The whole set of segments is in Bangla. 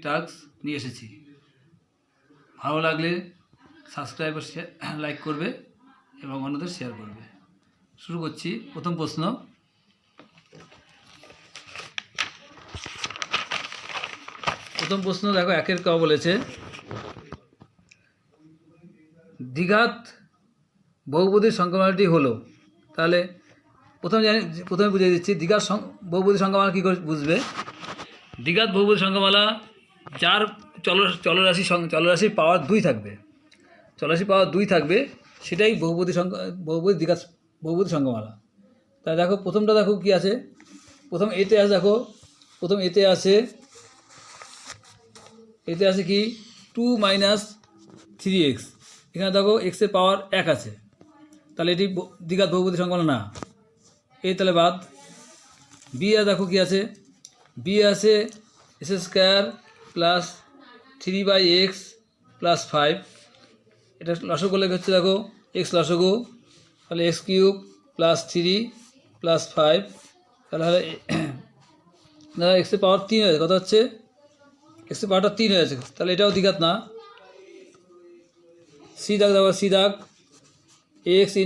টাস্ক নিয়ে এসেছি। ভালো লাগলে সাবস্ক্রাইব ও লাইক করবে এবং অন্যদের শেয়ার করবে। শুরু করছি। প্রথম প্রশ্ন, দেখো 1-এর ক বলেছে দ্বিঘাত বহুপদীর সংখ্যামালাটি হলো। তাহলে প্রথমে বুঝিয়ে দিচ্ছি দ্বিঘাত বহুপদীর সংখ্যামালা কী করে বুঝবে। দ্বিঘাত বহুপদীর সংখ্যামালা যার চলরাশির পাওয়ার 2 থাকবে, পাওয়ার 2 থাকবে, সেটাই দ্বিঘাত বহুপদী সংখ্যামালা। তাই দেখো প্রথমটা দেখো কি আছে, প্রথম এতে আছে, দেখো প্রথম এতে আছে কি 2 - 3x, এখানে দেখো এক্সের পাওয়ার 1 আছে, তাহলে এটি দ্বিঘাত বহুপদী সংখ্যামালা না, এই তাহলে বাদ। বি আর দেখো কি আছে, বি আছে s² + 3/x + 5, এটা লসগু করলে হচ্ছে দেখো x লসগু, তাহলে x³ + 3 + 5, তাহলে এক্সের পাওয়ার 3 হয়েছে, কত হচ্ছে এক্সের পাওয়ারটা 3 হয়েছে, তাহলে এটাও দ্বিঘাত না। সি দাগ দেখো, সি দাগ x ×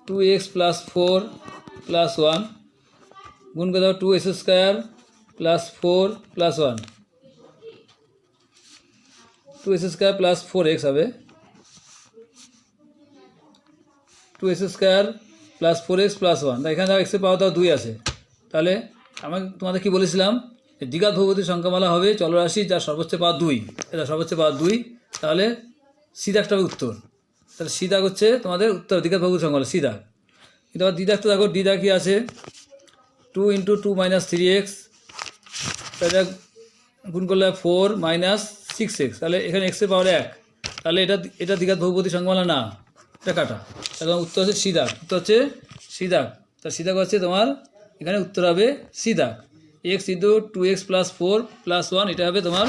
2x + 4 + 1 গুণ করে দাও 2s² + 4 + 1, 2s² + 4x হবে, 2s² + 4x + 1, এখানে দেখো এক্সের পাওয়ার 2 আছে। তাহলে আমি তোমাদের কি বলেছিলাম, দ্বিঘাত বহুপদীর সংখ্যামালা হবে চলরাশি যার সর্বোচ্চ পাওয়ার 2, এটা সর্বোচ্চ পাওয়ার 2, তাহলে সি দাগটা হবে উত্তর। তাহলে সি দাগ হচ্ছে তোমাদের উত্তর, দ্বিঘাত বহুপদী সংখ্যামালা সি দাগ। কিন্তু আবার ডি দাগটা দেখো, ডি দাগ কি আছে 2 × 2 - 3x, এটা গুণ করলে 4 - 6x, তাহলে এখানে এক্সের পাওয়ার 1, তাহলে এটা দ্বিঘাত বহুপদী সংখ্যামালা না, এটা কাটা। এবং উত্তর হচ্ছে সি দাগ, উত্তর হচ্ছে সি দাগ। তা সি দাগ হচ্ছে তোমার এখানে উত্তর হবে সি দাগ, x × 2x + 4 + 1, এটা হবে তোমার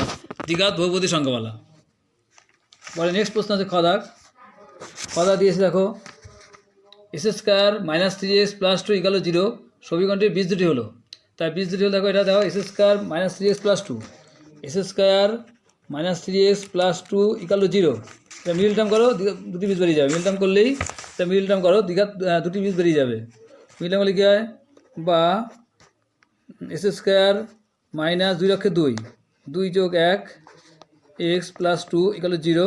দ্বিঘাত বহুপদী সংখ্যামালা। পরে নেক্সট প্রশ্ন আছে খ দাগ। খ দাগ দিয়েছে দেখো s² - 3x + 2 = 0, সমীকরণটির বীজ দুটি হলো। তাই বীজ দুটি হলো দেখো, এটা দেখো s² - 3x + 2, s² - 3x + 2 = 0, এটা মিডল টার্ম করো, দুটি বীজ বেরিয়ে যাবে, মিডল টার্ম করলেই এটা মিডল টার্ম করো, দ্বিঘাত দুটি বীজ বেরিয়ে যাবে। মিডল টার্ম করলে কী হয়, বা s² - 2 2 + 1 x + 2 = 0,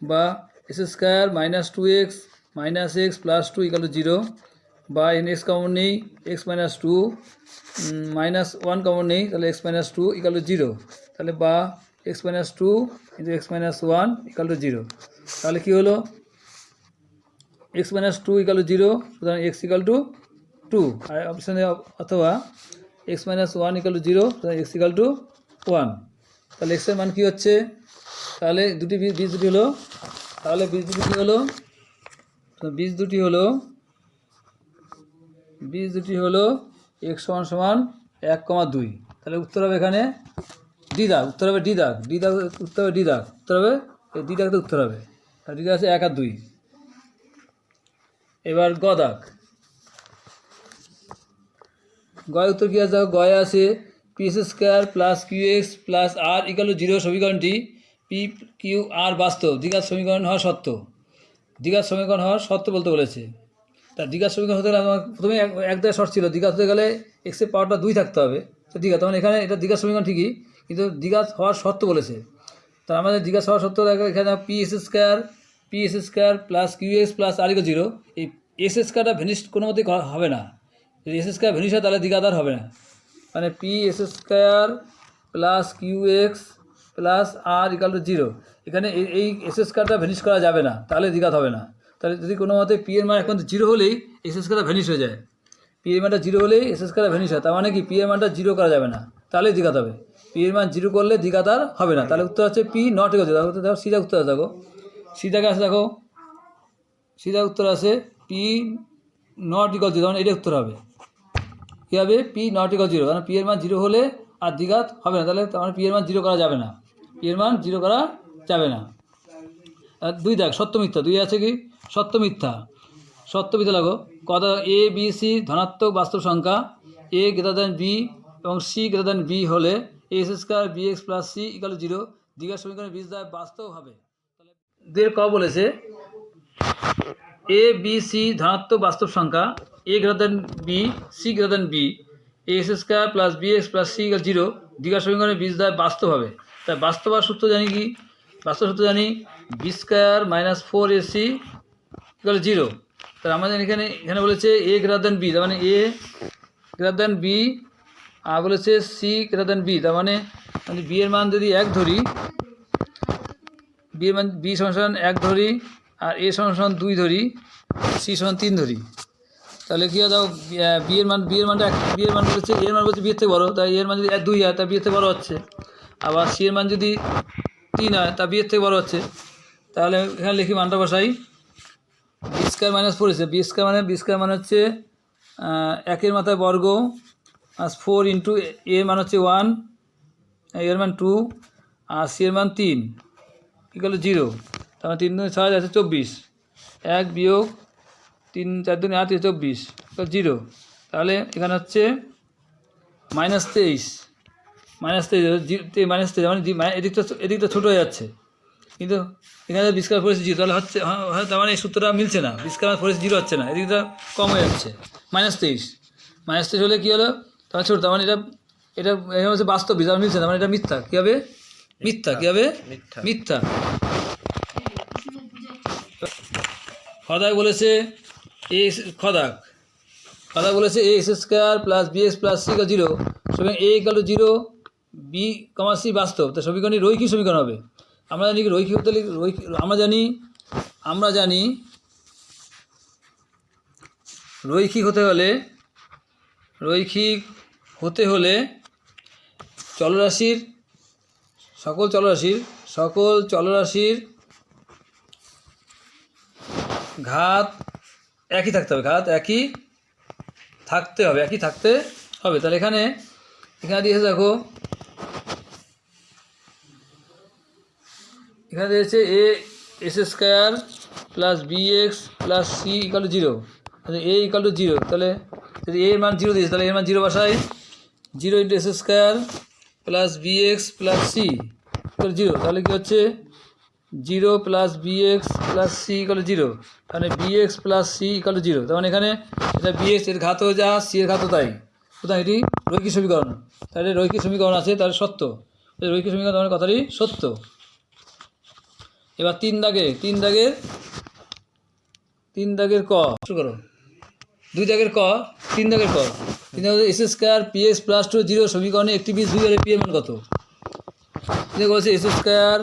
বা s² - 2x - x + 2 = 0, বা x কমন নেই, x - 2 - 1 কমন নেই, তাহলে x - 2 = 0, তাহলে বা x - 2 × x - 1 = 0, তাহলে কী হলো x - 2 = 0, সুতরাং x = 2, আর অপশানে অথবা x - 1 = 0, সুতরাং x = 1, তাহলে x এর মান কী হচ্ছে, তাহলে দুটি বীজ দুটি হলো, তাহলে বীজ দুটি কী হলো, বীজ দুটি হলো x = 1,2, তাহলে উত্তর হবে এখানে ডি দাগ, উত্তর হবে ডি দাগ, উত্তর হবে ডি দাগ, উত্তর হবে এই ডি দাগতে উত্তর হবে, তাহলে ডি দাগ আছে 1 আর 2। এবার গ দাগ, গয়ের উত্তর কী আছে, গয়ে আছে p² + qx + r = 0, সমীকরণটি p/q/r বাস্তব, দ্বিঘাত সমীকরণ হওয়া সত্য, দ্বিঘাত সমীকরণ হওয়ার সত্য বলতে বলেছে। তা দ্বিঘাত সমীকরণ হতে গেলে আমার প্রথমে এক জায়গায় শর্ত ছিল, দ্বিঘাত হতে গেলে এক্সের পাওয়ারটা 2 থাকতে হবে, তো দ্বিঘাত, তখন এখানে এটা দ্বিঘাত সমীকরণ ঠিকই, কিন্তু দ্বিঘাত হওয়ার সত্য বলেছে। তা আমাদের দ্বিঘাত হওয়ার সত্য দেখো, এখানে p² + qx + r = 0, এই s² ভ্যানিশ কোনো মতেই হবে না, যদি s² ভ্যানিশ হয় তাহলে দ্বিঘাত আর হবে না, মানে p² + qx + r = 0, এখানে এই s² ভ্যানিশ করা যাবে না, তাহলে দ্বিঘাত হবে না। তাহলে যদি কোনো মতে p এর মান এখন 0 হলেই s² ভ্যানিশ হয়ে যায়, p এর মানটা 0 হলেই s² ভ্যানিশ হয়, তার মানে কি p এর মানটা 0 করা যাবে না, তাহলে দ্বিঘাত হবে। p এর মান 0 করলে দ্বিঘাত আর হবে না, তাহলে উত্তর হচ্ছে p ≠ 0। দেখো সিধা উত্তর আছে, দেখো সিধাকে আছে, দেখো সিধা উত্তর আছে p ≠ 0, তখন এটা উত্তর হবে, কী হবে p ≠ 0, কারণ p এর মান 0 হলে আর দ্বিঘাত হবে না, তাহলে p এর মান 0 করা যাবে না, p এর মান 0 করা যাবে না। আর 2 দেখ সত্য মিথ্যা, 2 আছে কি সত্য মিথ্যা, লাগো কথা a b c ধনাত্মক বাস্তব সংখ্যা, a > b এবং c > b হলে x square b x plus c equal 0 দ্বিঘাত সমীকরণের বীজদ্বয় বাস্তব হবে। তাহলে দের ক বলেছে এ বি সি ধনাত্মক বাস্তব সংখ্যা, a greater than b, c greater than b, x square plus b x plus c equal 0 দ্বিঘাত সমীকরণের বীজদ্বয় বাস্তব হবে। তাই বাস্তব আর সূত্র জানি কি? বাস্তব সূত্র জানি B square minus 4ac equal 0। তাহলে আমাদের এখানে বলেছে এ গ্রেটার দেন বি, তার মানে এ গ্রেটার দেন বি, আর বলেছে সি গ্রেটার দেন বি, তার মানে বি এর মান যদি 1 ধরি, বি এর মান বি সমান 1 ধরি, আর এ সমান 2 ধরি, সি সমান 3 ধরি, তাহলে কী হয়? দাও বি এর মান বলেছে এর মান বলছে বি এর থেকে বড়ো, তাই এর মান যদি 2 হয় তা বি এর থেকে বড়ো হচ্ছে, আবার সি এর মান যদি 3 হয় তা বি এর থেকে বড়ো হচ্ছে। তাহলে এখানে লিখি মানটা বসাই, বি স্কোয়ার মাইনাস 4 এসে বি স্কোয়ার মানে হচ্ছে 1 এর মাথায় বর্গ প্লাস 4 ইন্টু এর মান হচ্ছে 1, এর মান 2, আর সি এর মান 3 ইকুয়াল 0। তার মানে 3 2 6 আছে 24, 1 বিয়োগ 3 4 2 8 24 ইকুয়াল 0। তাহলে এখানে হচ্ছে -23 মানে এদিকটা ছোটো হয়ে যাচ্ছে, কিন্তু এখানে বি স্কোয়ার 4 0, তাহলে হচ্ছে তার মানে এই সূত্রটা মিলছে না, বি স্কোয়ার 4 0 হচ্ছে না, এদিকটা কম হয়ে যাচ্ছে। -23 হলে কী হলো? তাহলে ছোটো, তার মানে এটা হচ্ছে বাস্তব বীজ, আর মিলছে না, মানে এটা মিথ্যা। কী হবে? মিথ্যা। খদাক বলেছে বলেছে a x square plus b x plus c equal 0, সুতরাং a equal 0 b comma c বাস্তব। তা সমীকরণটি রৈখিক সমীকরণ হবে। আমরা জানি রৈখিক হতে রৈখিক হতে হলে সকল চলরাশির ঘাত একই থাকতে হবে। তাহলে এখানে দিয়েছে, দেখো এখানে দিয়েছে a x square plus b x plus c equal 0, তাহলে এ ইকাল 0। তাহলে যদি এর মান 0 দিয়েছে, তাহলে এর মান 0 বসাই, 0 into x square plus b x plus c equal 0। তাহলে কী হচ্ছে 0 plus b x plus c equal 0, তাহলে b x plus c equal 0। তার মানে এখানে এটা বি এক্স এর ঘাতও যা, সি এর ঘাতও তাই, সুতরাং এটি রৈখিক সমীকরণ। তাহলে রৈখিক সমীকরণ আছে, তাহলে সত্য। রৈখিক সমীকরণ তোমার কথাটি সত্য। এবার 3 দাগের ক শুরু করো, 2 দাগের ক, 3 দাগের ক। 3 দাগের x square P x plus 2 0 সমীকরণে একটি বীজ 2 হলে পি এর মান কত? বলছে x square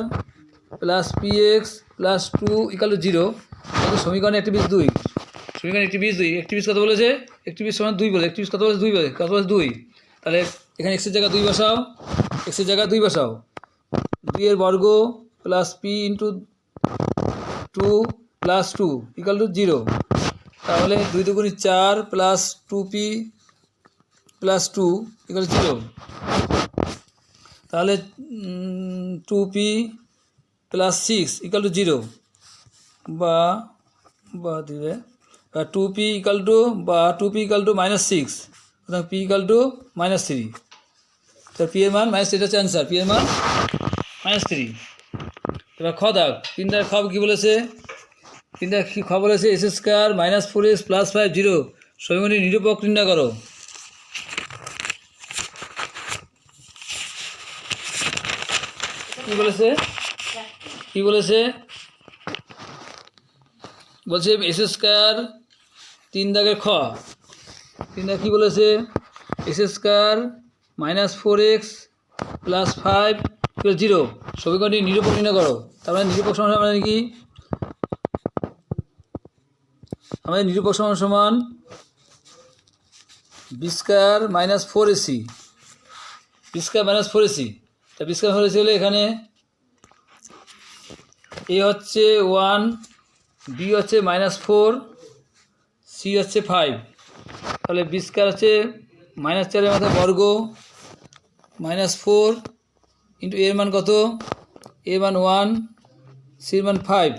plus P x plus 2 equal 0, সমীকরণে একটি বীজ 2, একটি বীজ কত বলেছে? একটি বীজ সমান 2 বলে, একটি বীজ কত বলেছে? 2 তাহলে এখানে এক্সের জায়গায় 2 বসাও, 2 এর বর্গ plus P into 2 plus 2 equal 0। তাহলে 2 2 4 প্লাস 2p প্লাস 2 ইকাল 0। তাহলে 2p প্লাস 6 ইকাল 0 বা দিবে 2p ইকাল টু -6, সুতরাং p ইকাল টু -3। তো p এর মান -3, এটা হচ্ছে অ্যান্সার, p এর মান -3। এবার খ দাগ, 3 দাগের খ কী বলেছে? 3 দাগের খ বলেছে x square minus 4x plus 5 0 সমীকরণটি নিরূপক নির্ণয় করো। কি বলেছে? বলছে এক্স স্কোয়ার, 3 দাগের খ, 3 দাগ কী বলেছে? X square minus 4x plus 5 0 সমীকরণটি নিরূপক নির্ণয় করো। তার মানে নিরূপক সমান মানে কি? আমাদের নিরূপক সমান বি স্কোয়ার মাইনাস 4ac, তা বি স্কোয়ার 4ac হলে এখানে এ হচ্ছে 1, বি হচ্ছে -4, সি হচ্ছে 5। তাহলে বি স্কোয়ার হচ্ছে -4 এর মাথায় বর্গ -4 ইন্টু এর মান কত? এর মান 1, সির মান 5,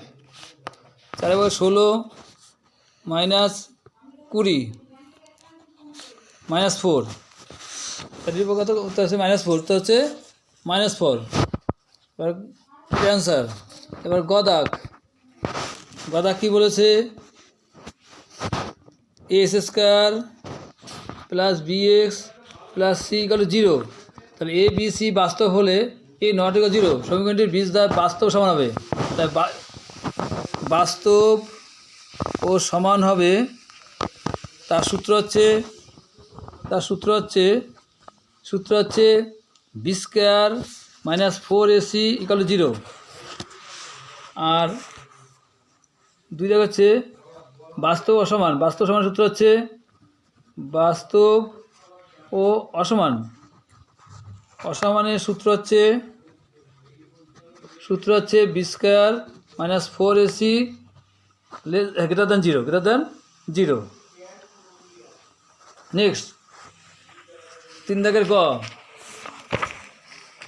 4 × 16 -20 -4। 30 কত উত্তর হচ্ছে -4, উত্তর হচ্ছে -4। এবার অ্যান্সার। এবার গদাক কী বলেছে, S square plus bx plus c = 0। তাহলে এ বি সি বাস্তব হলে এ নট ইকুয়াল 0 সমীকরণটির বীজদ্বয় বাস্তব সমান হবে। তাই বাস্তব ও সমান হবে, তার সূত্র হচ্ছে বি স্কোয়ার -4ac = 0। আর দুই জায়গা হচ্ছে বাস্তব অসমান। বাস্তব সমান সূত্র হচ্ছে বাস্তব ও অসমানের সূত্র হচ্ছে বি স্কোয়ার -4ac > 0। নেক্সট 3 দাগের গ।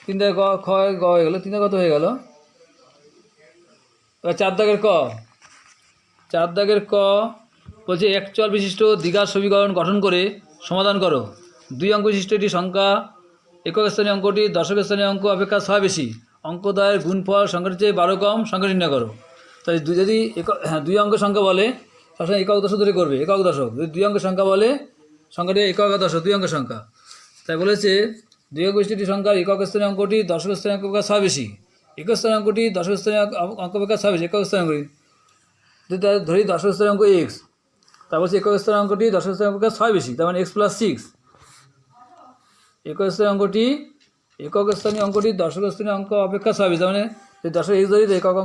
3 দাগের গ হয়ে গেল। 3 দাগের কত হয়ে গেল? এবার 4 দাগের ক। 4 দাগের ক বলছে এক চল বিশিষ্ট দ্বিঘাত সমীকরণ গঠন করে সমাধান করো। 2 অঙ্ক বিশিষ্ট একটি সংখ্যা একক স্থানীয় অঙ্কটি দশক স্থানীয় অঙ্ক অপেক্ষা 6 বেশি। অঙ্কদ্বয়ের গুণফল সংখ্যাটির চেয়ে 12 কম, সংখ্যা নির্ণয় করো। তাই যদি 2 অঙ্কের সংখ্যা বলে সবসময় একক দশক ধরে করবে, একক দশক। যদি 2 অঙ্কের সংখ্যা বলে সংখ্যাটি একক দশক, 2 অঙ্কের সংখ্যা। তাই বলেছে 2 অঙ্ক বিশিষ্ট একটি সংখ্যার একক স্থানীয় অঙ্কটি দশক স্থানীয় অঙ্ক অপেক্ষা 6 বেশি। একক স্থানীয় অঙ্কটি দশক স্থানীয় অঙ্ক অপেক্ষা 6 বেশি। একক স্থানীয় অঙ্কটি যদি ধরি দশক স্থানীয় অঙ্ক এক্স, তারপর হচ্ছে একক স্থানীয় অঙ্কটি দশক স্থানীয় অঙ্ক অপেক্ষা 6 বেশি, তার মানে x + 6। একক স্থানীয় অঙ্কটি দশক স্থানীয় অঙ্ক অপেক্ষা 6 বেশি, তার মানে যদি দশক এক্স ধরি একক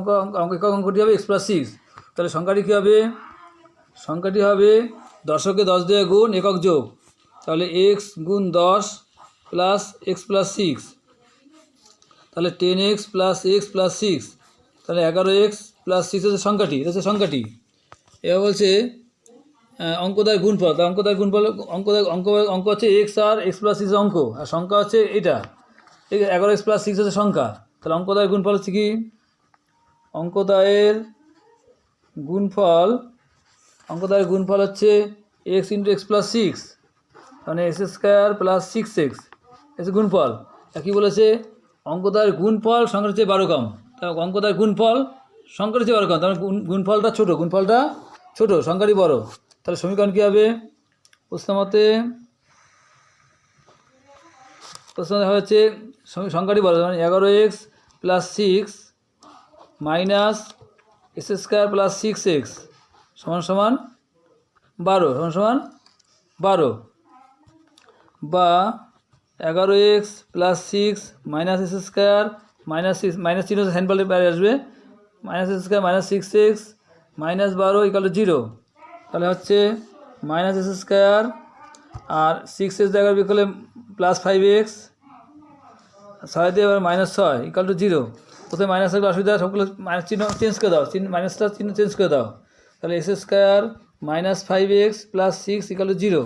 অঙ্কটি হবে x + 6। তাহলে সংখ্যাটি কী হবে? সংখ্যাটি হবে দশকে 10 দিয়ে গুণ একক যোগ, তাহলে x × 10 + x + 6, তাহলে 10x + x + 6, তাহলে 11x + 6 হচ্ছে সংখ্যাটি। এটা হচ্ছে সংখ্যাটি। এবার বলছে অঙ্কদ্বয়ের গুণফল। তা অঙ্কদ্বয়ের গুণফল অঙ্ক হচ্ছে x আর x + 6 অঙ্ক, আর সংখ্যা হচ্ছে এটা 11x + 6 হচ্ছে সংখ্যা। তাহলে অঙ্কদ্বয়ের গুণফল হচ্ছে কি? অঙ্কদ্বয়ের গুণফল হচ্ছে x × x + 6, মানে x² + 6x এসে গুণফল। কী বলেছে? অঙ্কদ্বয়ের গুণফল সংখ্যার চেয়ে 12 কম। তাহলে অঙ্কদ্বয়ের গুণফল সংখ্যার চেয়ে 12 কম, তাহলে গুণফলটা ছোট, সংখ্যাটি বড়। তাহলে সমীকরণ কী হবে? প্রশ্ন মতে হচ্ছে সংখ্যাটি বড়, মানে 11x + 6 মাইনাস x² + 6x সমান 12 বা 11x + 6 মাইনাস x² মাইনাস চিহ্ন হ্যান্ডপালে বাইরে আসবে, -x² - 6x -12 = 0। তাহলে হচ্ছে -x² আর 6x জায়গায় বিকলে +5x, 6 দিয়ে এবার -6 = 0। প্রথমে মাইনাস থাকলে অসুবিধা, সবগুলো মাইনাস চিহ্ন চেঞ্জ করে দাও, মাইনাসটা চিহ্ন চেঞ্জ করে দাও। তাহলে x² - 5x + 6 = 0।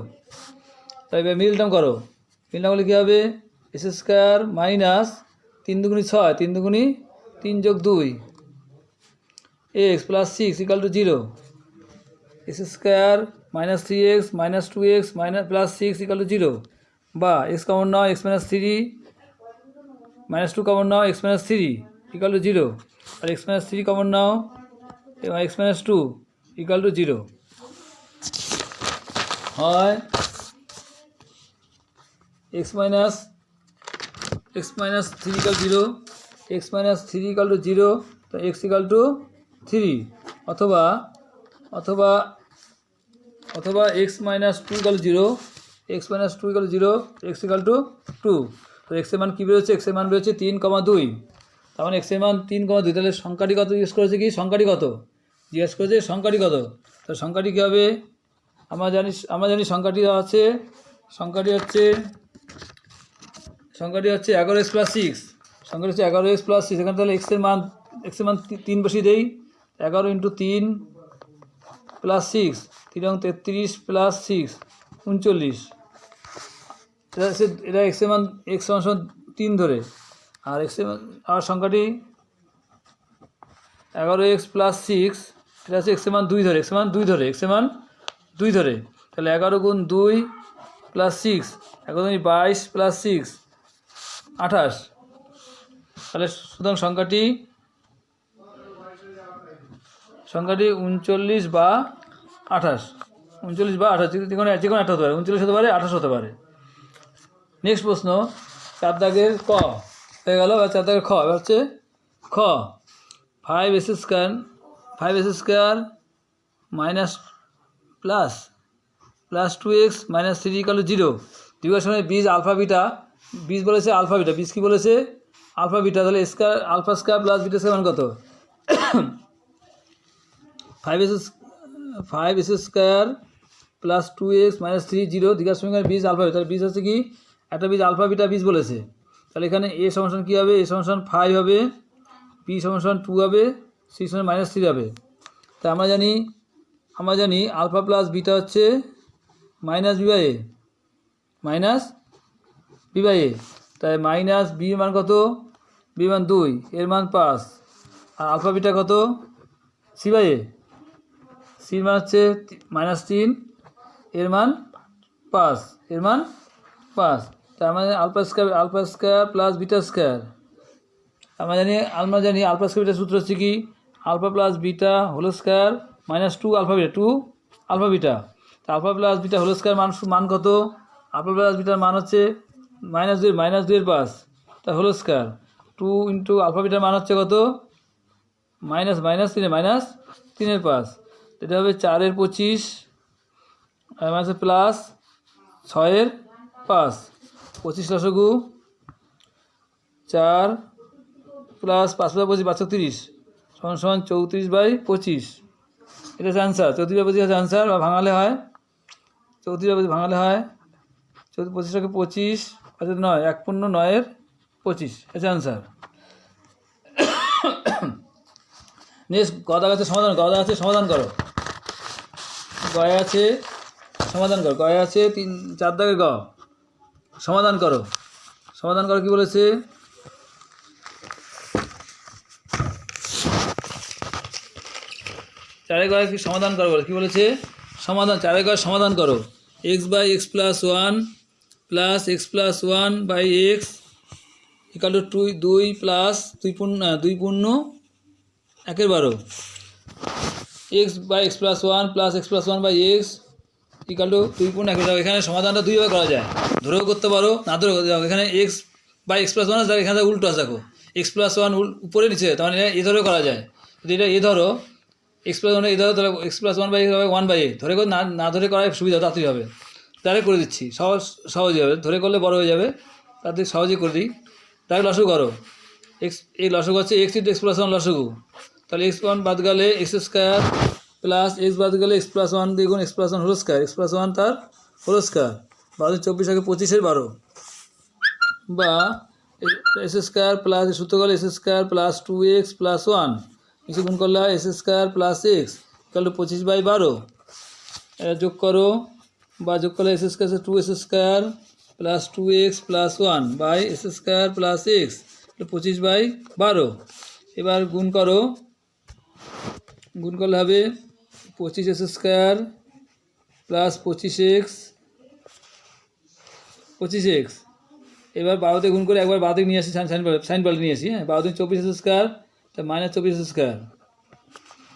তাই এবার মিডল টার্ম করো। মিডল টার্ম হলে কী হবে? x² minus 3 × 6, 3 × 3 + 2 x + 6 = 0। x² - 3x - 2x + 6 = 0, বা x কমন নাও, x - 3 -2 কমন নাও, x - 3 = 0, আর x - 3 কমন নাও এবং x - 2 = 0। হয় x - 3 = 0, x - 3 = 0, তো x = 3, অথবা x - 2 = 0, x - 2 = 0, x = 2। তো x এর মান কী বেরোচ্ছে? x এর মান বেরোচ্ছে 3,2। তার মানে x এর মান 3,2। তাহলে সংখ্যাটি কত জিজ্ঞেস করেছে? কি সংখ্যাটি কত জিজ্ঞেস করেছে? সংখ্যাটি কত? তাহলে সংখ্যাটি কী হবে? আমরা জানি সংখ্যাটি হচ্ছে 11x + 6। সংখ্যাটি হচ্ছে 11x + 6। এখানে তাহলে x এর মান 3 বসিয়ে দেই। 11 × 3 + 6, 3 × 33 + 6 39। এটা x এর মান x = 3 ধরে, আর আর সংখ্যাটি 11x + 6, এটা হচ্ছে x এর মান 2 ধরে, তাহলে 11 × 2 প্লাস 6 একদমই 22 প্লাস 6 28। তাহলে সুতরাং সংখ্যাটি 39 বা 28, 39 বা 28 যে কোনো একটা হতে পারে, 39 হতে পারে, 28 হতে পারে। নেক্সট প্রশ্ন 4 দাগের ক হয়ে গেল, বা 4 দাগের খ। এবার হচ্ছে খ 5s square minus plus 2x minus 3 equal to 0। দুইবার সময় বীজ আলফা বিটা, বীজ বলেছে আলফা বিটা, বীজ কী বলেছে আলফা বিটা। তাহলে square alpha square plus beta square মান কত? 5s square plus 2x minus 3 0 দ্বিঘাত সমীকরণের বীজ আলফা বিটা। তাহলে বীজ হচ্ছে কি একটা বীজ আলফা বিটা বীজ বলেছে। তাহলে এখানে a সমান কী হবে? a সমান 5 হবে, b সমান 2 হবে, c সমান মাইনাস 3 হবে। তা আমরা জানি আলফা প্লাস বিটা হচ্ছে minus b by a, minus b by a. তাই মাইনাস বি মান কত? বি মান 2, এর মান 5। আর আলফা বিটা কত? সি বাই এ, সির মান হচ্ছে মাইনাস 3, এর মান 5, এর মান 5। তার মানে alpha square plus beta square. আমরা জানি আলফা স্কোয়ার বিটার সূত্র হচ্ছে কি alpha plus beta whole square minus 2 alpha beta, 2 alpha beta. তা alpha plus beta whole square মান কত? আলফা প্লাস বিটার মান হচ্ছে মাইনাস 2 এর 5, তা হোল স্কোয়ার 2 ইন্টু আলফা বিটার মান হচ্ছে কত? মাইনাস 3 এর 5। এটা হবে 4 এর 25 আর হচ্ছে প্লাস 6 এর 5, 25 লসগু 4 প্লাস 5 + 25 530 সমান 34/25। এটা হচ্ছে অ্যান্সার। 34/25 হচ্ছে অ্যান্সার, বা ভাঙালে হয় 34/25 ভাঙালে হয় 25টাকে 25 আচ্ছা 9 1 পূর্ণ 9 এর 25, এটা অ্যান্সার। নেক্সট গদা আছে সমাধান করো। গয়ে আছে সমাধান করো, গয়ে আছে 4 দাগের গ। সমাধান করো কি বলেছে? 4 এর গয়ে কি সমাধান করো বলে কি বলেছে? 4 এর গয়ে সমাধান করো। x/x + 1 plus x + 1/x equal to 2 plus 2 পূর্ণ 1/12। x/x + 1 plus x + 1/x equal to 2 পূর্ণ 1/12। এখানে সমাধানটা দুইভাবে করা যায়, ধরেও করতে পারো, না ধরেও করতে পারো। এখানে x/x + 1 আছে, এখানে উল্টো আছে, দেখো x + 1 উপরে নিচে, তার মানে এ ধরেও করা যায়। যদি এটা এ ধরো x + 1 এ ধরো, তাহলে x + 1/x হবে 1/a। ধরে না ধরে করার সুবিধা, তাড়াতাড়ি হবে। ডাইরেক্ট করে দিচ্ছি, সহজই হবে। ধরে করলে বড় হয়ে যাবে, তাড়াতাড়ি সহজেই করে দিই। ডাইরেক্ট লসগু করো। এই লসগু হচ্ছে x × x + 1 লসগু। তাহলে x1 বাদ গেলে x² প্লাস x বাদ গেলে x + 1 দ্বিগুণ x + 1 হোল স্কোয়ার, x + 1 তার হোল স্কোয়ার। 12 24 25 এর 12, বা s² প্লাস সূত্র গেলে s² প্লাস 2x + 1 কিছু গুণ করলে s² plus x equal two 25/12। এটা যোগ করো, বা যোগ করলে s² 2s² plus 2x + 1 by s² plus x 25/12। এবার গুণ করলে হবে 25s² প্লাস 25x। এবার 12 দিয়ে গুণ করে একবার বাঁ দিকে নিয়ে আসি, সাইন পাল্টে নিয়ে আসি। হ্যাঁ, 12 × 24s² তা -24s²,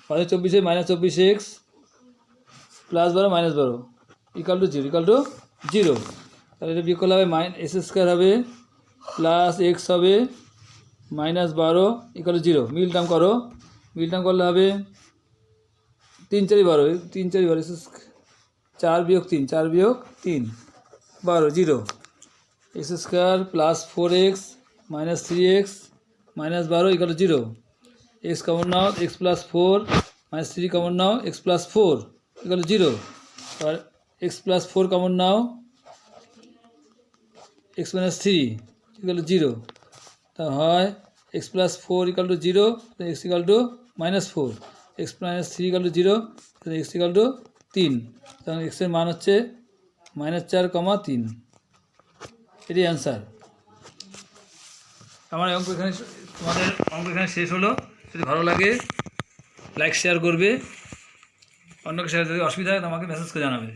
12 24 -24x plus 12 -12 equal to 0। তাহলে এটা বিয়োগ করলে হবে s² হবে প্লাস x হবে -12 ইকুয়াল টু 0। মিল টার্ম করলে হবে 3 4 12, 3 4 12 4 - 3 4 - 3 12 0। s² plus 4x minus 3x minus 12 equal to 0। x common নাও, x প্লাস 4 মাইনাস 3 কমন নাও, x প্লাস 4 ইকুয়াল টু 0। আর x প্লাস 4 কমন নাও, x মাইনাস 3 ইকুয়াল টু 0। তা হয় x plus 4 equal to 0, x equal to -4, x minus 3 equal to 0, x equal to 3। তখন x এর মান হচ্ছে -4,3। এটি অ্যান্সার। তোমাদের অঙ্ক এখানে শেষ হলো। যদি ভালো লাগে লাইক শেয়ার করবে, অন্যকে শেয়ার। যদি অসুবিধা হয় তোমাকে মেসেজ করে জানাবে।